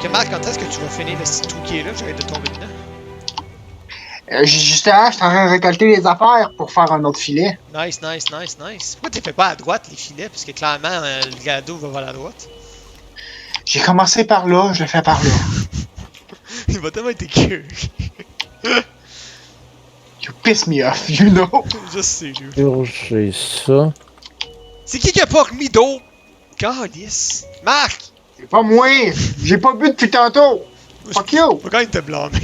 Ok, Marc, quand est-ce que tu vas finir le petit trou qui est là? J'arrête de tomber dedans. Justement, je suis en train de récolter les affaires pour faire un autre filet. Nice, nice, nice, nice. Pourquoi tu fais pas à droite les filets? Parce que clairement, le gado va vers la droite. J'ai commencé par là, je le fais par là. Il va tellement être écœuré. You piss me off, you know? Je sais, lui. Purger ça. C'est qui a pas remis d'eau? Calice. Marc! C'est pas moi! J'ai pas bu depuis tantôt! Fuck you! Faut quand même te blâmer.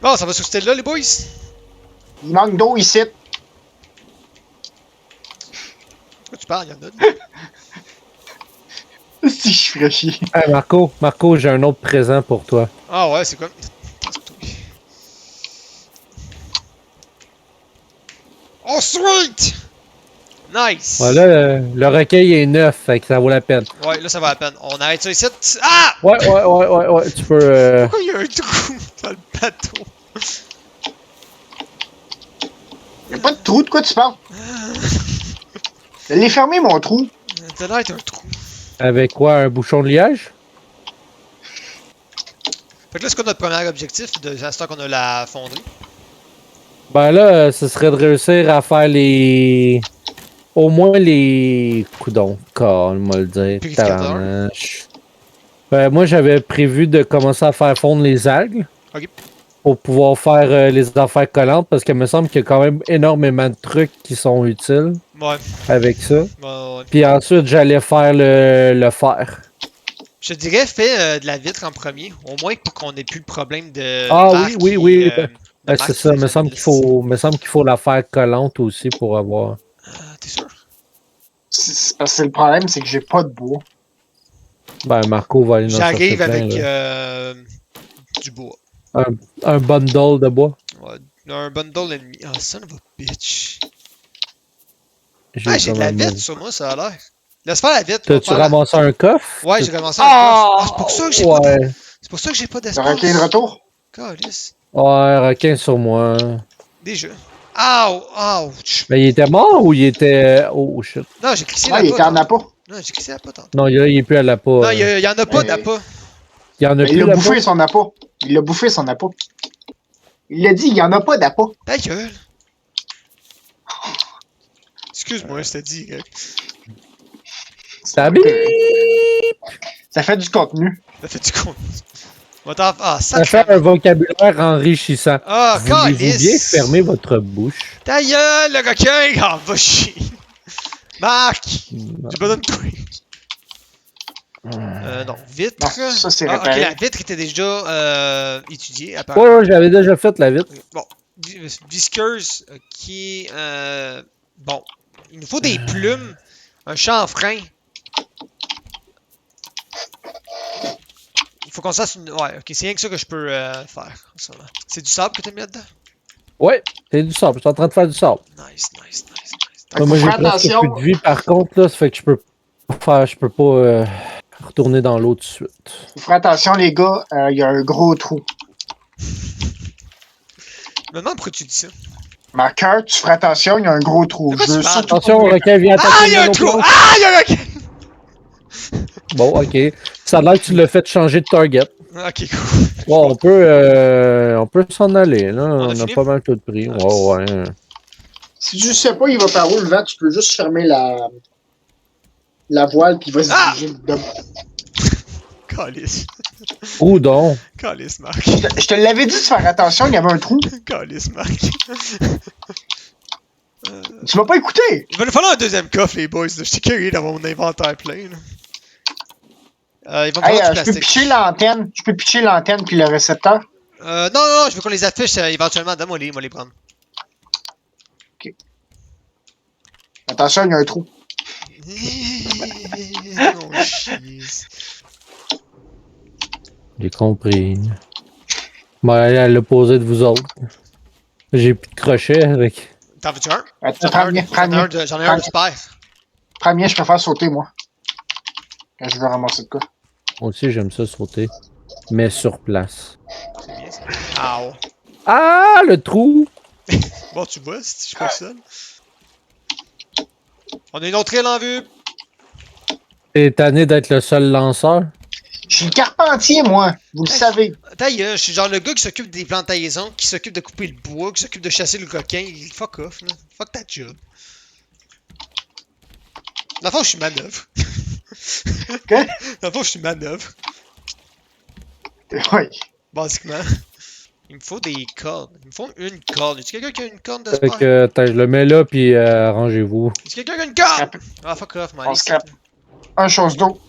Bon, ça va sur cette là les boys? Il manque d'eau ici. De quoi tu parles? Y'en a deux. Si je ferais chier. Hey Marco, j'ai un autre présent pour toi. Ah ouais, c'est quoi? Oh, sweet! Nice! Voilà, le recueil est neuf, fait que ça vaut la peine. Ouais, là, ça va la peine. On arrête ça ici. Ah! Ouais, tu peux... Pourquoi il y a un trou dans le bateau? Y'a pas de trou, de quoi tu parles? Je l'ai fermé, mon trou. Ça doit être un trou. Avec quoi, un bouchon de liège? Fait que là, c'est quoi notre premier objectif de l'instant qu'on a la fonderie? Ben là, ce serait de réussir à faire les... Au moins les... Coudons, calme, le dire. Purificateur. Tabarnache. Ben, moi, j'avais prévu de commencer à faire fondre les algues. Ok. Pour pouvoir faire les affaires collantes, parce qu'il me semble qu'il y a quand même énormément de trucs qui sont utiles Ouais. avec ça. Ouais. Puis ensuite, j'allais faire le fer. Je te dirais, fais de la vitre en premier. Au moins pour qu'on ait plus le problème de. Ah Marc oui. de Ben, Marc c'est ça, qui me semble qu'il faut la faire collante aussi pour avoir... T'es sûr? C'est parce que le problème, c'est que j'ai pas de bois. Ben, Marco va aller dans J'arrive plein, avec là. du bois. Un bundle de bois. Ouais. Un bundle ennemi. Ah, son of a bitch. J'ai Ah, j'ai de la quand même- vitre sur moi, ça a l'air. Laisse faire la vitre. T'as-tu ramassé un coffre? Ouais, j'ai ramassé un coffre. Ah, c'est pour ça que j'ai pas Ouais. C'est pour ça que j'ai pas Le d'espace. requin de retour? Calice. Ouais, requin sur moi. Déjà. Ouch! Ouch! Mais il était mort ou il était... Oh shit. Non, j'ai crissé Non, la il était en appât. Non, j'ai crissé la pas tantôt. Non, il est plus à la pas. Non, il y en a pas Mais- d'appât. Il y en a Mais il plus a là bouffé son appât. Il a bouffé son appât. Il a dit, il y en a pas d'appât. Ta gueule! Excuse-moi, je t'ai dit, gars. Ça bip! Ça fait du contenu. Ça fait du compte. Ah, Ça ça fait un vocabulaire enrichissant. Ah, Voulez-vous bien calice! fermer votre bouche? Ta gueule, le requin! Ah, va chier! Marc! J'ai besoin de toi. Non, vitre. Non, ça, c'est Ok, réparé. la vitre était déjà étudiée, apparemment. Ouais, j'avais déjà fait la vitre. Bon, visqueuse, bon, il nous faut des plumes, un chanfrein. Il faut qu'on sache une... Ouais, ok, c'est rien que ça que je peux faire en ce moment. C'est du sable que t'as mis là-dedans? Ouais, c'est du sable. Je suis en train de faire du sable. Nice. Fait que Moi, faut j'ai faire presque attention. plus de vie par contre, là, ça fait que je peux pas retourner dans l'eau tout de suite. Faut faire attention, les gars. Il y a un gros trou. Je me demande pourquoi tu dis ça. Marqueur, tu feras attention, il y a un gros trou. De quoi Je veux tu parles? surtout Attention, pas- requin vient attaquer. Ah, il y a un mon trou! autre. Ah, il y a un requin! Bon, ok. Ça a l'air que tu l'as fait changer de target. Ok, cool. Bon, on peut s'en aller, là. On a On a fini? pas mal tout pris. Nice. Ouais. Si tu sais pas, il va par où le vent, tu peux juste fermer la voile, puis il va se Ah! diriger de... Calice. Où donc? Calice, Marc. Je te l'avais dit de faire attention, il y avait un trou. Calice, Marc. Tu m'as pas écouté. Il va nous falloir un deuxième coffre, les boys. Je suis curieux d'avoir mon inventaire plein. Là. Il va me Hey, falloir du je peux plastique. pitcher l'antenne. Je peux pitcher l'antenne puis le récepteur. Non, je veux qu'on les affiche éventuellement. Donne-moi les prendre. Attention, il y a un trou. Oh, chier. J'ai compris. Bon, aller à l'opposé de vous autres. J'ai plus de crochet avec. T'en veux-tu un? Attends, prends mieux, J'en ai un de super. Prends mieux, je préfère sauter, moi. Quand je veux ramasser de quoi. Moi aussi, j'aime ça sauter. Mais sur place. C'est bien ça. Ow. Ah, le trou! Bon, tu vois, si je suis pas seul. On a une autre île en vue. T'es tanné d'être le seul lanceur? Je suis le carpentier, moi. Vous le savez. D'ailleurs, je suis genre le gars qui s'occupe des plantaisons, qui s'occupe de couper le bois, qui s'occupe de chasser le coquin. Fuck off, là. Fuck ta job. Dans le fond, je suis manœuvre. Quoi? Dans le fond, je suis manœuvre. Ouais. Basiquement. Il me faut des cordes. Il me faut une corde. Y'a-tu quelqu'un qui a une corde de Fait sport? que je le mets là, puis arrangez-vous. Y'a-tu quelqu'un qui a une corde? Ah, fuck off, man. On scrape. Un chose d'eau.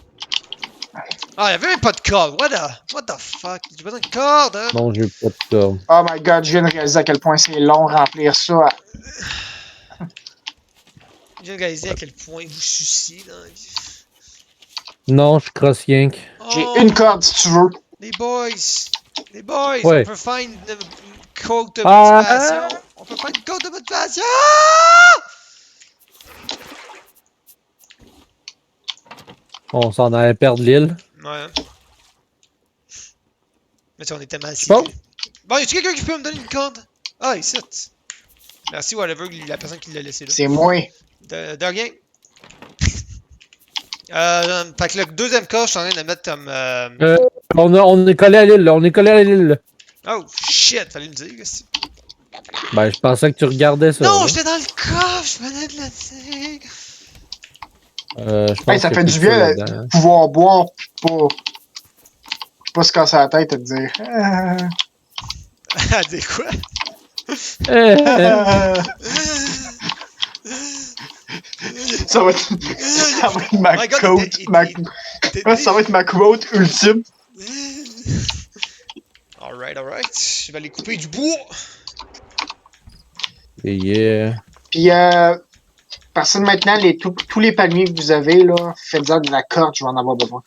Ah, y'avait même pas de corde. What the fuck? J'ai besoin de corde, hein? Non, j'ai pas de corde. Oh my god, je viens de réaliser à quel point c'est long remplir ça. Je viens de réaliser à quel point vous suciez dans la vie. Non, je crosse yank. J'ai Oh, une corde si tu veux. Les boys! Les boys! Ouais. On peut faire une code de Ah! motivation! On peut faire une code de motivation! On s'en allait perdre l'île. Ouais. Mais si on était mal assis. Bon. Bon, y'a-tu quelqu'un qui peut me donner une corde? Ah, ici. Merci, whatever, la personne qui l'a laissé là. C'est moi. De rien. Fait que le deuxième corde, je suis en train de mettre comme. On est collé à l'île, là. On est collé à l'île, là. Oh shit, fallait me dire. Aussi. Ben, je pensais que tu regardais ça. Non, là. j'étais dans le coffre, je venais de le dire. Je pense Ça que fait plus du de bien ça de là-dedans. pouvoir boire pis pas se casser la tête et te dire. Elle dit quoi? Ça va être ma My God, quote. Ça va être ma quote ultime. Alright, alright. Je vais aller couper du bois. Et yeah. Puis, parce que maintenant, tous les palmiers que vous avez, là, faites-en de la corde, je vais en avoir besoin.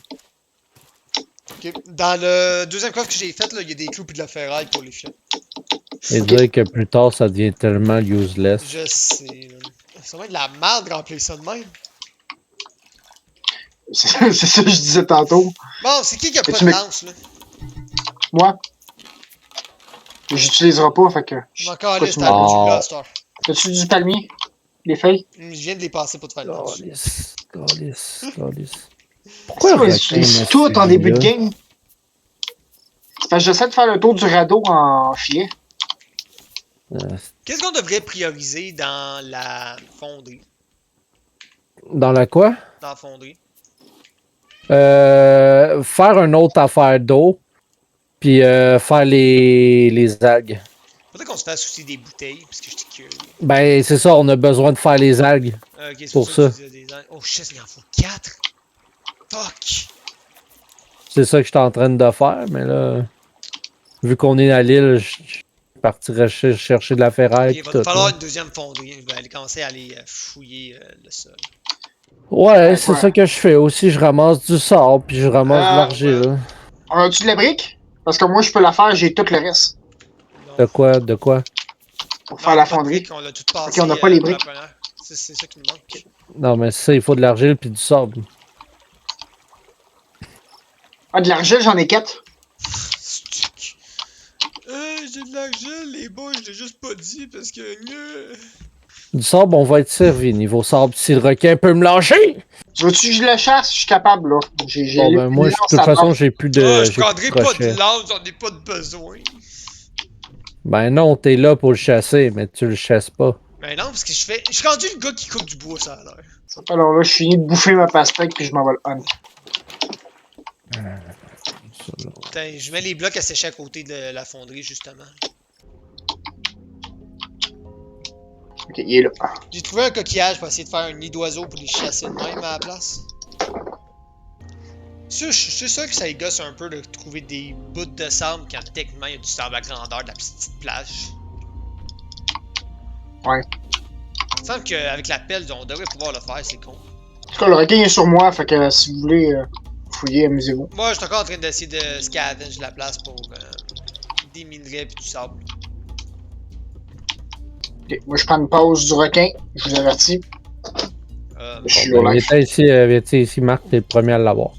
Ok. Dans le deuxième coffre que j'ai fait, il y a des clous et de la ferraille pour les chiens. Et dire que plus tard, ça devient tellement useless. Je sais. Ça va être de la merde de remplir ça de même. C'est ça que je disais tantôt. Bon, c'est qui a pas tu de me- lance, là? Moi, j'utiliserai pas, fait que. Je m'en encore Quoi, liste tu à m'as- du blaster. As-tu du palmier? Les feuilles? Je viens de les passer pour te faire le lance. Calice. Pourquoi Ça, le j'utilise requin, tout là, en début de celui-là? game. C'est parce que j'essaie de faire le tour du radeau en filet. Qu'est-ce qu'on devrait prioriser dans la fonderie? Dans la quoi? Dans la fonderie. Faire une autre affaire d'eau, puis faire les algues. Faudrait qu'on se fasse aussi des bouteilles, parce que je suis curieux. Ben, c'est ça, on a besoin de faire les algues. Ok, c'est Pour que ça. tu disais des... Oh shit, il en faut 4! Fuck! C'est ça que je suis en train de faire, mais là, vu qu'on est à l'île, je partirais chercher de la ferraille. Ok, il pis va tout, falloir là. une deuxième fonderie. Je vais aller commencer à aller fouiller le sol. Ouais, c'est Ouais. ça que je fais aussi. Je ramasse du sable, puis je ramasse de l'argile. On a-tu de la brique? Parce que moi, je peux la faire, j'ai tout le reste. De quoi? De quoi? Pour faire la fonderie. On l'a tout passé. Ok, on n'a pas les pour la briques. première. C'est ça qui nous manque. Non, mais ça, il faut de l'argile puis du sable. Ah, de l'argile, j'en ai 4. Stick. J'ai de l'argent, les boys, je l'ai juste pas dit parce que. Du sable, on va être servi niveau sable. Si le requin peut me lâcher! Tu veux-tu que je le chasse? Je suis capable, là. J'ai Bon, ben, moi, de toute façon, j'ai plus de. Ah, je j'ai plus prendrai de pas crochets. de lance, j'en ai pas de besoin. Ben non, t'es là pour le chasser, mais tu le chasses pas. Ben non, parce que je suis rendu le gars qui coupe du bois, ça a l'air. Alors là, je finis de bouffer ma pastèque puis je m'en vais le hunt. Putain, je mets les blocs à sécher à côté de la fonderie, justement. Ok, il est là. J'ai trouvé un coquillage pour essayer de faire un nid d'oiseau pour les chasser de même à la place. Je suis sûr que ça les gosse un peu de trouver des bouts de sable quand techniquement il y a du sable à grandeur de la petite plage. Ouais. Il me semble qu'avec la pelle, on devrait pouvoir le faire, c'est con. En tout cas, le requin est sur moi, fait que si vous voulez fouiller, amusez-vous. Moi, je suis encore en train d'essayer de scavenge la place pour des minerais et du sable. Ok, moi, je prends une pause du requin, je vous avertis. Je suis Ben, au live. viens ici, Marc, t'es le premier à l'avoir.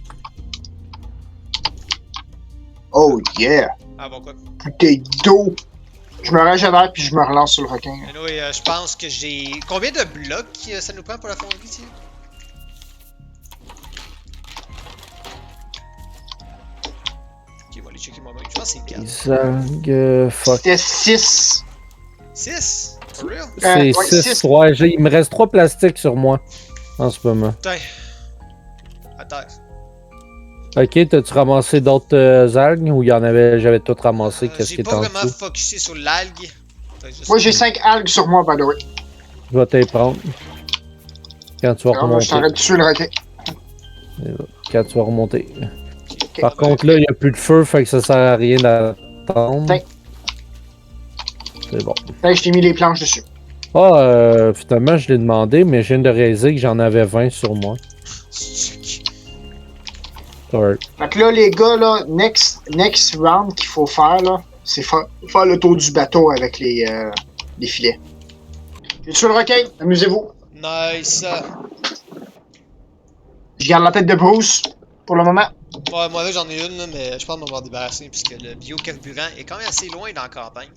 Oh yeah! Ah bon quoi? Bouteille d'eau! Je me régénère puis je me relance sur le requin. Anyway, je pense que j'ai... Combien de blocs ça nous prend pour la fonderie, tiens? checker moi-même. Je pense que c'est 4. Les algues. Fuck. C'était 6. 6? For real? C'est ouais, 6. six. Ouais, il me reste 3 plastiques sur moi. En ce moment. Putain. Attends. Ok, t'as-tu ramassé d'autres algues ou j'avais tout ramassé? Qu'est-ce qui J'ai est pas en vraiment dessous? focusé sur l'algue. Moi, j'ai 5 algues sur moi, by the way. Je vais t'y prendre. Quand tu vas Alors, moi, je remonter. t'arrête de tuer le requin. Quand tu vas remonter. Ok. Par contre, là, il n'y a plus de feu, fait que ça sert à rien d'attendre. Tiens. C'est bon. Là, je t'ai mis les planches dessus. Ah, finalement, je l'ai demandé, mais je viens de réaliser que j'en avais 20 sur moi. Sorry. Fait que là, les gars, là, next round qu'il faut faire, là, c'est faire le tour du bateau avec les filets. J'ai tué le requin, amusez-vous. Nice. Je garde la tête de Bruce pour le moment. Ouais, moi là j'en ai une, là, mais je pense m'en débarrasser puisque le biocarburant est quand même assez loin dans la campagne.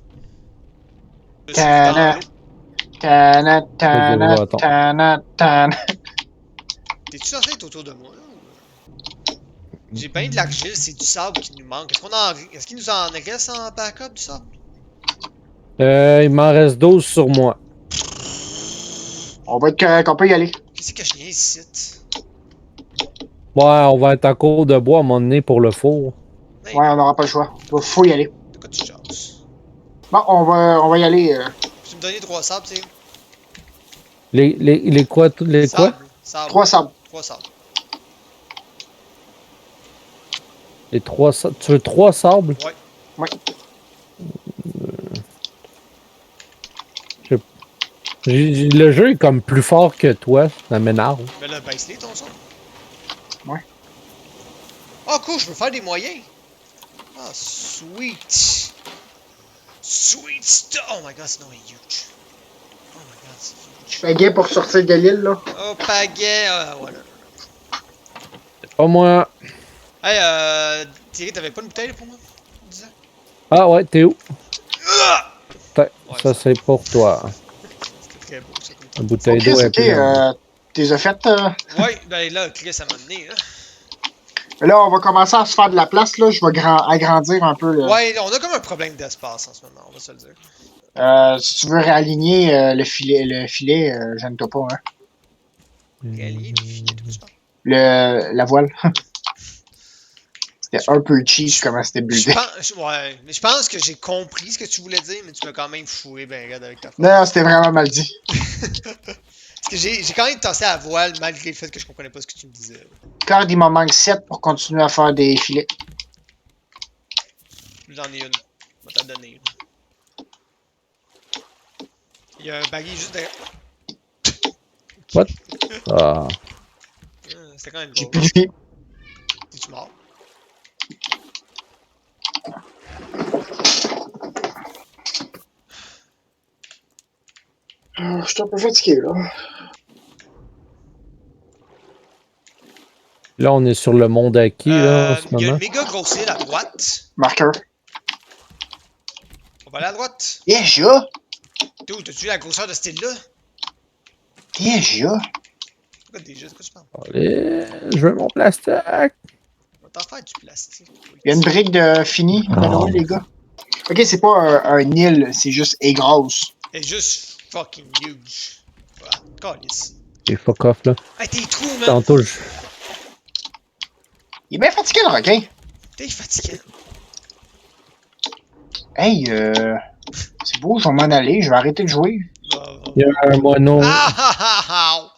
Je suis dans l'eau. Tana, tana, tana, tana. T'es-tu censé être autour de moi? Ou... J'ai bien de l'argile, c'est du sable qui nous manque. Est-ce qu'il nous en reste en backup du sable? Il m'en reste 12 sur moi. On va être correct, on peut y aller. Qu'est-ce que je viens ici? Ouais, on va être en cours de bois à un moment donné pour le four. Hey, Ouais, on n'aura pas le choix. Faut y aller. de quoi tu jases? Bon, on va y aller. Tu me donner 3 sables, c'est? Les quoi? Les quoi? Sable. Sable. 3 sables. 3 sables. Les 3 Tu veux 3 sables? Ouais. Ouais. Le jeu est comme plus fort que toi, ça m'énerve. Mais là, baisse-les ton son. Ouais. Oh cool, je peux faire des moyens. Ah, sweet. Sweet stuff. Oh my god, c'est non, huge. Oh my god, c'est huge. Je fais gay pour sortir de l'île, là. Oh, pagaie. Voilà. Pas moi. Hey, Thierry, t'avais pas une bouteille là, pour moi? Disais? Ah ouais, t'es où? Ah! Ça, Ouais, c'est pour toi. C'était très beau, ça, comme La temps. bouteille d'eau Chris, est ok, pleine. t'es fait. Ouais, ben là, Chris, ça m'a donné, là. Là, on va commencer à se faire de la place, là. Je vais agrandir un peu. Là. Ouais, on a comme un problème d'espace en ce moment, on va se le dire. Si tu veux réaligner le filet, gêne-toi pas, hein. Réallier, puis filer, de quoi tu parles? La voile. C'était un peu cheap comment c'était buildé. Ouais, mais je pense que j'ai compris ce que tu voulais dire, mais tu m'as quand même fourré ben raide avec ta phrase. Non, c'était vraiment mal dit. Parce que j'ai quand même tassé à voile malgré le fait que je comprenais pas ce que tu me disais. Quand il m'en manque 7 pour continuer à faire des filets. J'en ai une. Je vais t'en donner une. Il y a un baggy juste derrière. What? Ah. C'était quand même J'ai beau. plus de vie. T'es-tu mort? Je suis un peu fatigué, là. Là, on est sur le monde acquis, là, en ce Il y a moment. une méga grosse île à droite. Marqueur. On va aller à droite. Déjà? D'où? T'as-tu vu la grosseur de cette île-là? Déjà? Pourquoi déjà? De quoi tu parles? Allez, je veux mon plastique. On va t'en faire du plastique. Il y a une brique de fini, by the way, les gars. Ok, c'est pas un île, c'est juste est grosse. Elle est juste fucking huge. Voilà. Calice. Et fuck off, là. Hey, t'es trou, man! Tantôt, Il est bien fatigué, le requin. T'es fatigué. Hey, c'est beau, je vais m'en aller, je vais arrêter de jouer. il y a un mono. Ah ah ah ah!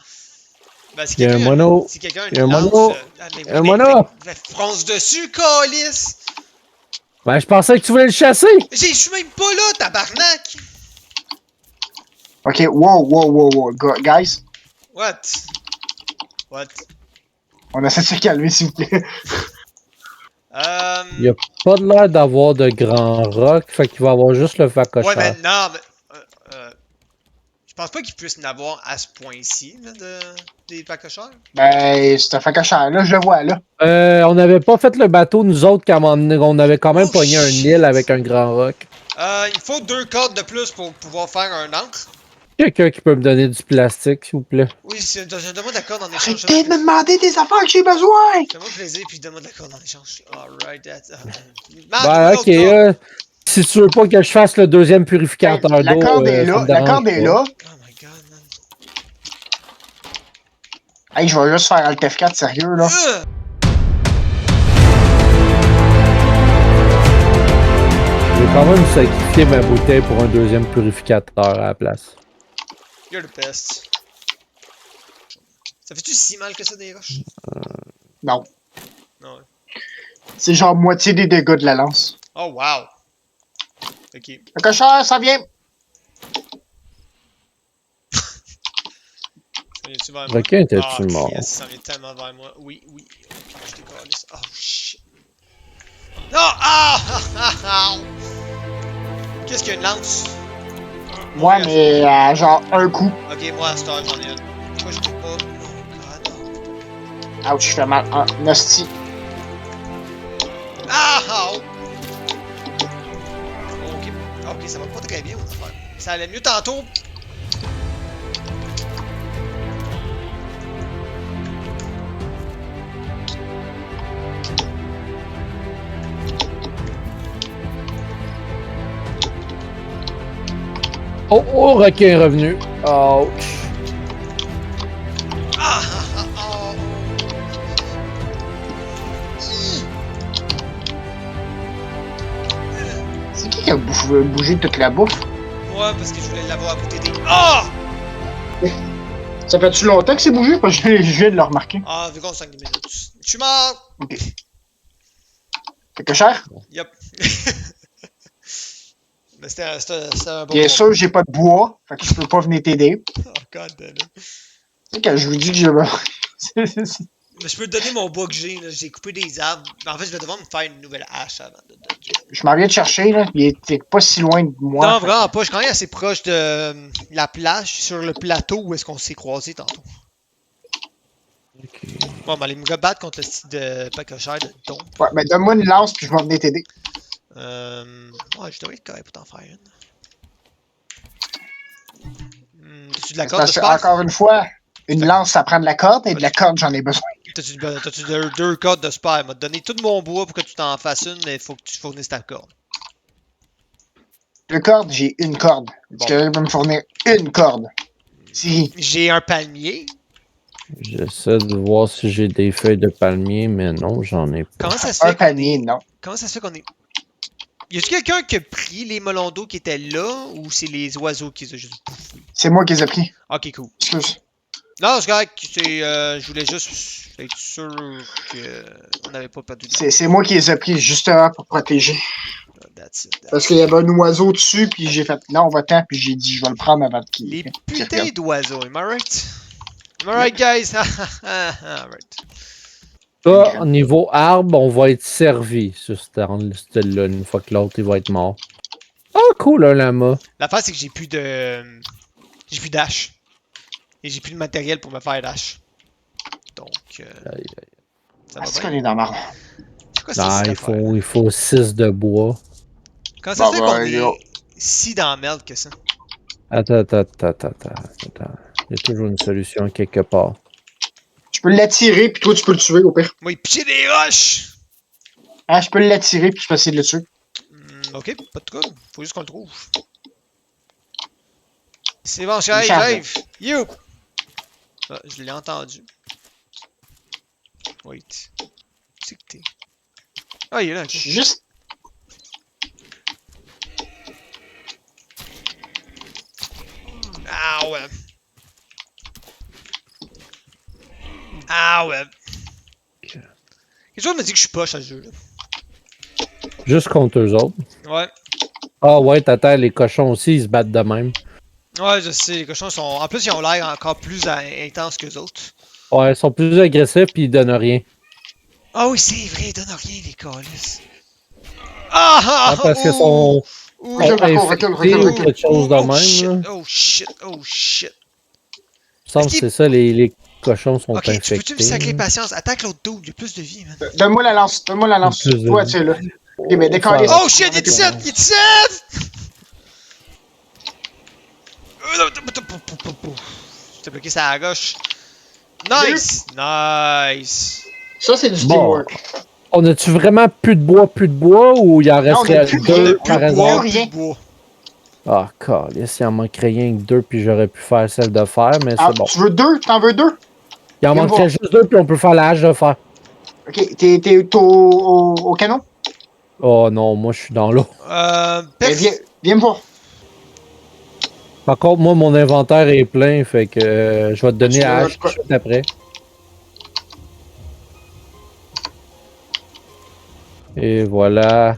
Ben, si Il y a un quelqu'un- mono. Si quelqu'un Il y a un lance, mono. ah, mais Un mono. mais fronce dessus, calice! Ben, je pensais que tu voulais le chasser. Je suis même pas là, tabarnak! Ok, wow, guys. What? What? On essaie de se calmer, s'il vous plaît. Il y a pas de l'air d'avoir de grands rocs, fait qu'il va avoir juste le facochard. Ouais, mais non, mais. Je pense pas qu'il puisse en avoir à ce point-ci, là, des pacocheurs. Ben, c'est un facochère, là, je le vois, là. On n'avait pas fait le bateau, nous autres, quand on avait quand même Oh, pogné un shit. île avec un grand roc. Il faut 2 cordes de plus pour pouvoir faire un ancre. Quelqu'un qui peut me donner du plastique, s'il vous plaît? Oui, c'est dans un demande d'accord en échange. Arrêtez de me demander des affaires que j'ai besoin! Fais-moi plaisir, puis donne-moi de l'accord en échange. Alright, that's... Ben, ok, si tu veux pas que je fasse le deuxième Hey, purificateur la d'eau, corde est ça là, me la dérange corde est pas. là. Oh my god, man. Hey, je vais juste faire Alt F4, sérieux, là. Je vais quand même sacrifier ma bouteille pour un deuxième purificateur à la place. You're the best. Ça fait-tu si mal que ça des roches? Non. Non, ouais. C'est genre moitié des dégâts de la lance. Oh wow! Ok. Le cocheur, ça vient! Ça vient-tu vers moi? Requin était-tu mort? Yes, ça vient tellement vers moi. Oui, oui. Je t'ai collé ça. Oh shit. Non! Ah! Qu'est-ce qu'il y a une lance? Ouais, mais genre un coup. Ok, moi à cette heure j'en ai une. Pourquoi je peux pas? Oh god. Ouch, je fais mal. Un hostie. Ah! Oh! Ok. Ok, ça va pas très bien mon affaire. Ça allait mieux tantôt. Oh, oh, requin est revenu. Ouch. Ah! Oh! C'est qui a bougé toute la bouffe? Ouais, parce que je voulais l'avoir à côté des. Ah! Ça fait-tu longtemps que c'est bougé? Parce que je viens de le remarquer. Ah, vu qu'on 5 minutes. Je suis mort! Ok. Fait que cher? Yup. Mais c'était un bon Bien combat. sûr, j'ai pas de bois. Fait que je peux pas venir t'aider. Oh god damn it. Tu sais, quand je vous dis que j'ai. Mais je peux te donner mon bois que j'ai, là. J'ai coupé des arbres. En fait, je vais devoir me faire une nouvelle hache avant de. Je m'en viens de chercher, là. Il était pas si loin de moi. Non, fait vraiment pas. Je suis quand même assez proche de la plage, sur le plateau où est-ce qu'on s'est croisés tantôt. Ok. Bon, ben, allez me rebattre contre le style de pacochère de don. Ouais, ben donne-moi une lance puis je vais venir t'aider. Ouais, je devrais être correct pour t'en faire une. T'as-tu de la C'est corde de parce que, spare? encore une fois, une lance, ça prend de la corde et de la corde, j'en ai besoin. T'as-tu deux cordes de spare? Il m'a donné tout mon bois pour que tu t'en fasses une, mais il faut que tu fournisses ta corde. Deux cordes, j'ai une corde. Est-ce qu'elle va me fournir une corde? Si. J'ai un palmier. J'essaie de voir si j'ai des feuilles de palmier, mais non, j'en ai pas. Comment ça se fait Un panier, non. Comment ça se fait qu'on est. Y a-tu quelqu'un qui a pris les melons d'eau qui étaient là ou c'est les oiseaux qui les ont juste bouffés? C'est moi qui les ai pris. Ok, cool. Excuse. Non, c'est correct. Je voulais juste être sûr qu'on n'avait pas perdu de temps. C'est moi qui les ai pris justement pour protéger. That's it. Parce qu'il y avait un oiseau dessus, puis j'ai fait non, va-t'en, puis j'ai dit je vais le prendre avant qu'il. Les qu'il putains revienne. d'oiseaux, am I right? Am I right, guys? Alright. Ça, au niveau arbre, on va être servi sur ce style-là une fois que l'autre il va être mort. Oh, cool, un lama. L'affaire, c'est que j'ai plus de. J'ai plus d'hache. Et j'ai plus de matériel pour me faire d'hache. Donc. Aïe, aïe. Ça Ah, va c'est bien. qu'on est dans marre. C'est quoi ça? Non, cette il affaire-là? faut 6 de bois. Comment ça se fait Bon, qu'on ben, yo. est si dans la merde que ça? Attends. Il y a toujours une solution quelque part. Je peux l'attirer, puis toi tu peux le tuer au pire. Moi, il piché des roches! Ah, je peux l'attirer, puis je peux essayer de le tuer. Ok, pas de trouble. Faut juste qu'on le trouve. C'est bon, j'arrive, charge. j'arrive. You! Ah, je l'ai entendu. Wait. C'est que t'es. Ah, il est là, ok. Je suis juste. Ah ouais. Ah ouais. Quelque chose me dit que je suis poche à ce jeu-là. Juste contre eux autres. Ouais. Ah ouais, t'attends, les cochons aussi, ils se battent de même. Ouais, je sais, les cochons sont. En plus, ils ont l'air encore plus intenses que les autres. Ouais, ils sont plus agressifs puis ils donnent rien. Ah oui, c'est vrai, ils donnent rien, les colis. Ah! Parce qu'ils sont Ouh, Recule, recule, infectés recule, ou recule. quelque chose de oh, même. shit, Là. oh shit, oh shit. Il me semble que c'est ça, les cochons sont Ok, infectés. tu peux-tu me sacrer patience? Attaque l'autre dos, il y a plus de vie, man. Donne-moi la lance, donne-moi la lance. Plus de Toi, vie. tu es là. Ok, mais décollez. Oh shit, il est 17! Il est 17! T'es bloqué ça à gauche. Nice! Nice! Ça, c'est du Bon. teamwork. On a-tu vraiment plus de bois ou il en Non, on a resterait plus de deux rien. par Plus de hasard? bois. Plus rien. de bois. Ah, calisse, il en manquerait rien que deux, puis j'aurais pu faire celle de fer, mais Ah, c'est bon. tu veux deux? T'en veux deux? Il en viens me manquerait voir. juste deux, puis on peut faire la hache de fer. Ok, t'es au canon? Oh non, moi je suis dans l'eau. Ben, viens me voir. Par contre, moi, mon inventaire est plein, fait que je vais te donner tu la vas- hache tout de suite après. Et voilà.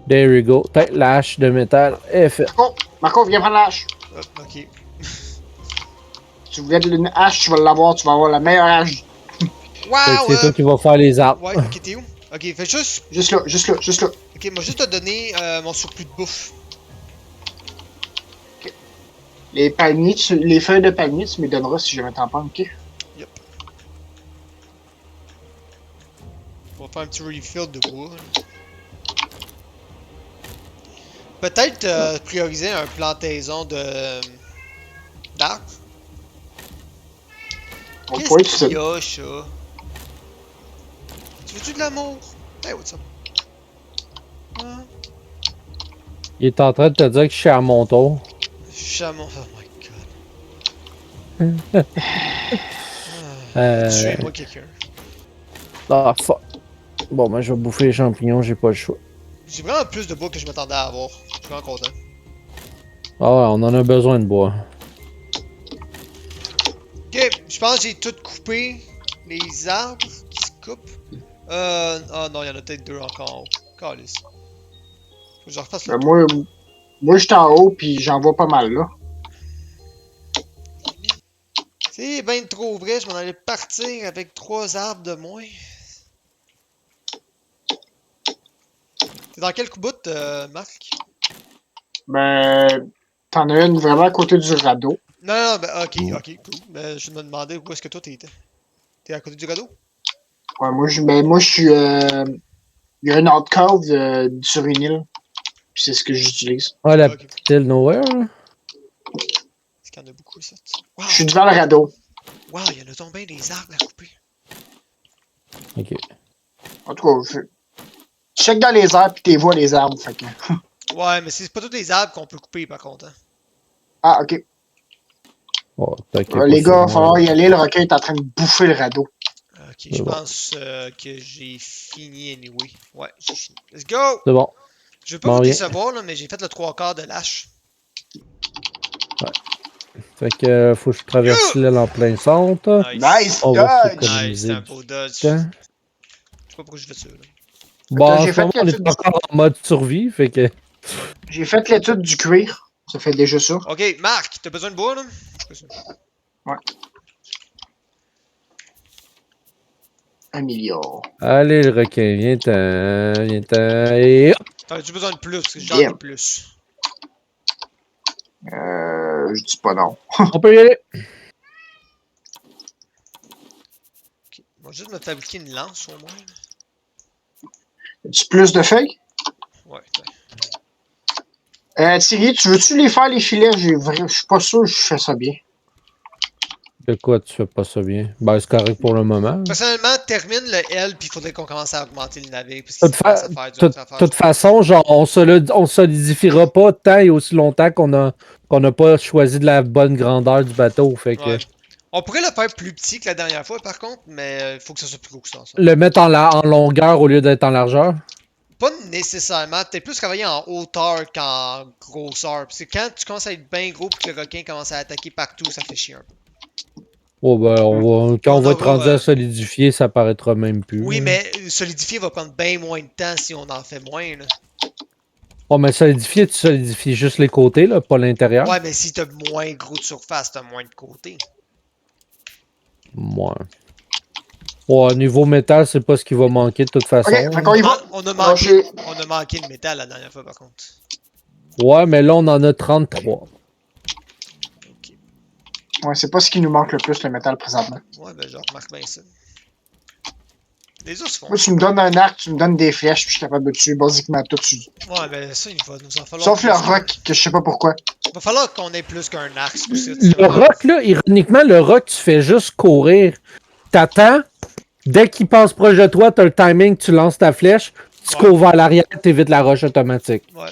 There we go. Peut-être la hache de métal est faite. Marco, viens prendre la hache. Ok. Si tu voulais une hache, tu vas l'avoir. Tu vas avoir la meilleure hache. Wow! Fait que c'est toi qui vas faire les arbres. Ouais, ok, t'es où? Ok, fais juste. Juste là, juste là, juste là. Ok, moi juste te donner mon surplus de bouffe. Les palmiers, les feuilles de palmier, tu me les donneras si jamais t'en prends, ok? Yep. On va faire un petit refill de bois. Peut-être prioriser un plantaison de d'arbres. On pourrait Qu'est-ce tout qu'il y ça. a, chat? Tu veux-tu de l'amour? Hey, what's up? Hein? Il est en train de te dire que je suis à mon tour. Chamon. Oh my god. Tuez-moi quelqu'un. Ah, fuck. Bon, ben, je vais bouffer les champignons, j'ai pas le choix. J'ai vraiment plus de bois que je m'attendais à avoir. Je suis vraiment content. Ah ouais, on en a besoin de bois. Ok, je pense que j'ai tout coupé. Les arbres qui se coupent. Oh non, il y en a peut-être deux encore en haut. Calice. Faut que je refasse le tour. Moi j'étais en haut, puis j'en vois pas mal, là. C'est ben trop vrai, je m'en allais partir avec 3 arbres de moins. T'es dans quel bout, Marc? Ben, t'en as une vraiment à côté du radeau. Non, non, ben ok, cool. Ben, je me demandais où est-ce que toi t'étais. T'es à côté du radeau? Ouais, moi, je suis. Il y a une autre cave sur une île. Puis c'est ce que j'utilise. Ah, la Ok. petite île Nowhere, là. Est-ce qu'il y en a beaucoup ici? Wow! Je suis devant le radeau. Wow, il y en a donc bien des arbres à couper. Ok. En tout cas, check dans les arbres, puis t'es vois les arbres. Fait que... Ouais, mais c'est pas tous les arbres qu'on peut couper par contre. Hein. Ah, ok. Oh, Les gars, il va falloir y aller. Le requin est en train de bouffer le radeau. Ok, je pense que j'ai fini anyway. Ouais, j'ai fini. Let's go! C'est bon. Je veux pas Bon, vous bien. décevoir, là, mais j'ai fait le 3/4 de lâche. Fait que faut que je traverse l'île en plein centre. Nice On va dodge! Nice, s'économiser c'est un du beau dodge. temps. Je sais pas pourquoi je fais ça, là. Bon, en j'ai ce moment, fait on l'étude est encore en mode survie, fait que... J'ai fait l'étude du cuir. Ça fait déjà ça. Ok, Marc, t'as besoin de bois, là? Ouais. 1 milliard. Allez, le requin, viens-t'en, viens-t'en, et... T'as-tu besoin de plus? Parce que j'en Bien. ai plus. Je dis pas non. On peut y aller. Ok, on va juste me fabriquer une lance au moins. As-tu plus de feuilles? Ouais, Thierry, tu veux-tu les faire les filets? Je suis pas sûr que je fais ça bien. De quoi tu fais pas ça bien? Ben, c'est correct pour le moment. Personnellement, termine le L, puis il faudrait qu'on commence à augmenter le navire. Parce De qu'il commence à faire du autre affaire. toute façon, genre, on solidifiera pas tant et aussi longtemps qu'on n'a pas choisi de la bonne grandeur du bateau. Fait que Ouais. On pourrait le faire plus petit que la dernière fois, par contre, mais il faut que ça soit plus gros que ça. le mettre en longueur au lieu d'être en largeur. Pas nécessairement, peut-être plus travailler en hauteur qu'en grosseur. Parce que quand tu commences à être bien gros et que le requin commence à attaquer partout, ça fait chier un peu. Oh, ben, quand on va être aura, rendu à solidifier, ça paraîtra même plus. Oui, là. mais solidifier va prendre bien moins de temps si on en fait moins. Là. Oh, mais solidifier, tu solidifies juste les côtés, là, pas l'intérieur. Ouais, mais si t'as moins gros de surface, t'as moins de côté. Ouais. Ouais, niveau métal, c'est pas ce qui va manquer de toute façon. Ok, fait qu'on y va. On a manqué de métal la dernière fois, par contre. Ouais, mais là, on en a 33. Ok. Ouais, c'est pas ce qui nous manque le plus, le métal, présentement. Ouais, ben je remarque bien ça. Les ours font. Moi, tu me donnes un arc, tu me donnes des flèches, puis je suis capable de tuer basiquement tout. Ouais, mais ça, il va nous en falloir. Sauf plus le qu'un- rock, que je sais pas pourquoi. Il va falloir qu'on ait plus qu'un arc, c'est pour ça. Le rock, là, ironiquement, le rock, tu fais juste courir. T'attends. Dès qu'il passe proche de toi, t'as le timing, tu lances ta flèche, tu Ouais. cours vers l'arrière, t'évites la roche automatique. Ouais,